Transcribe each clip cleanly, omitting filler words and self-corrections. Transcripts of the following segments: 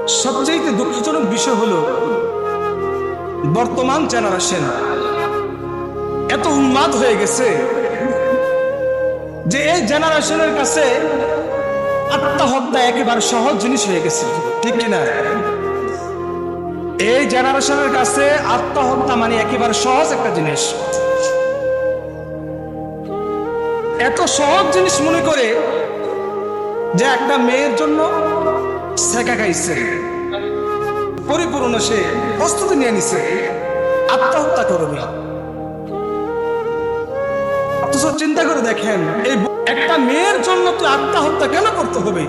সবচেয়ে দুঃখজনক বিষয় হলো বর্তমান জেনারেশন এত উন্মাদ হয়ে গেছে যে এই জেনারেশনের কাছে আত্মহত্যা একেবারে সহজ জিনিস হয়ে গেছে, ঠিক কিনা? এই জেনারেশনের কাছে আত্মহত্যা মানে একেবারে সহজ একটা জিনিস। এত সহজ জিনিস মনে করে যে একটা মেয়ের জন্য সেকা খাইছে, পরিপূর্ণ সে প্রস্তুতি নিয়ে নিছে আত্মহত্যা করবে। অথচ চিন্তা করে দেখেন, এই একটা মেয়ের জন্য তুই আত্মহত্যা কেন করতে হবে?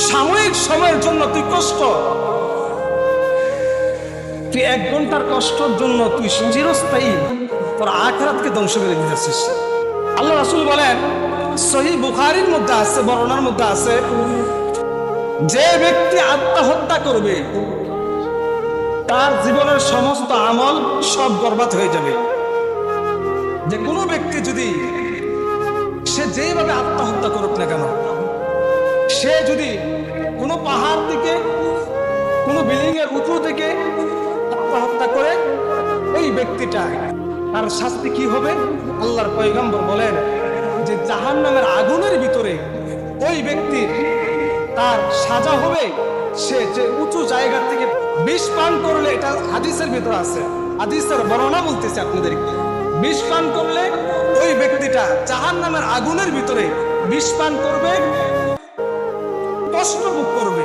সাময়িক সময়ের জন্য তুই কষ্ট, তুই 1 ঘন্টার কষ্টের জন্য তুই চিরস্থায়ী তোর আখিরাতকে ধ্বংস করে দিতেছিস। আল্লাহ রাসূল বলেন, সহিহ বুখারীর মধ্যে আছে, বর্ণনার মধ্যে আছে, যে ব্যক্তি আত্মহত্যা করবে তার জীবনের সমস্ত আমল সব বরবাদ হয়ে যাবে। যে কোনো ব্যক্তি যদি সে যেভাবে আত্মহত্যা করুক না কেন, সে যদি কোনো পাহাড় থেকে কোনো বিল্ডিং এর উঁচু থেকে আত্মহত্যা করে, ওই ব্যক্তিটা তার শাস্তি কি হবে? আল্লাহর পয়গম্বর বলেন যে জাহান্নামের আগুনের ভিতরে ওই ব্যক্তির তার সাজা হবে সে যে উঁচু জায়গা থেকে বিষ পান করলে, এটা হাদিসের ভিতরে আছে, হাদিসের বর্ণনা বলতেছে আপনাদেরকে, বিষ পান করলে ওই ব্যক্তিটা জাহান্নামের আগুনের ভিতরে বিষ পান করবে, কষ্ট ভোগ করবে।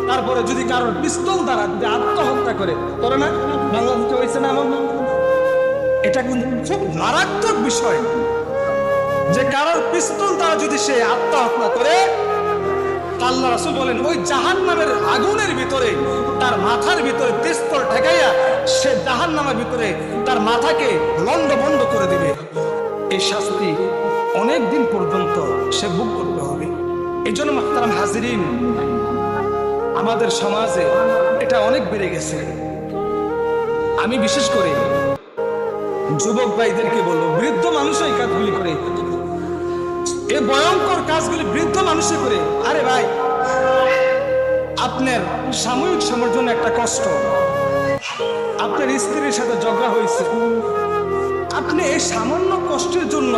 তারপরে যদি কারোর পিস্তল দ্বারা আত্মহত্যা করে না, বাংলাদেশে হয়েছে না এমন? এটা কিন্তু খুব মারাত্মক বিষয় যে কারোর পিস্তল দ্বারা যদি সে আত্মহত্যা করে, আল্লাহ রাসূল বলেন ওই জাহান্নামের আগুনের ভিতরে তার মাথার ভিতরে পিস্তল ঠেকাইয়া সে জাহান্নামের ভিতরে তার মাথাকে লন্ডভন্ড করে দিবে। এই শাস্তি অনেক দিন পর্যন্ত সে ভোগ করতে হবে। এই জন্য মুহতারাম হাজিরিন, আমাদের সমাজে এটা অনেক বেড়ে গেছে। আমি বিশেষ করে যুবক ভাইদেরকে বলবো, বৃদ্ধ মানুষ এই কাজগুলি করে, এই ভয়ঙ্কর কাজগুলি বৃদ্ধ মানুষে করে। আরে ভাই, আপনার সাময়িক সময়ের জন্য একটা কষ্ট, আপনার স্ত্রীর সাথে ঝগড়া হয়েছে, আপনি এই সামান্য কষ্টের জন্য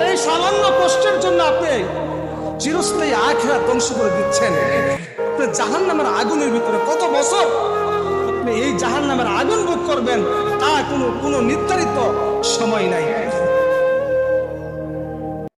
এই সামান্য কষ্টের জন্য আপনি চিরস্থায়ী আখিরাত ধ্বংস করে দিচ্ছেন। আপনি জাহান্নামের আগুনের ভিতরে কত বছর আপনি এই জাহান্নামের আগুন ভোগ করবেন তা কোনো নির্ধারিত সময় নাই।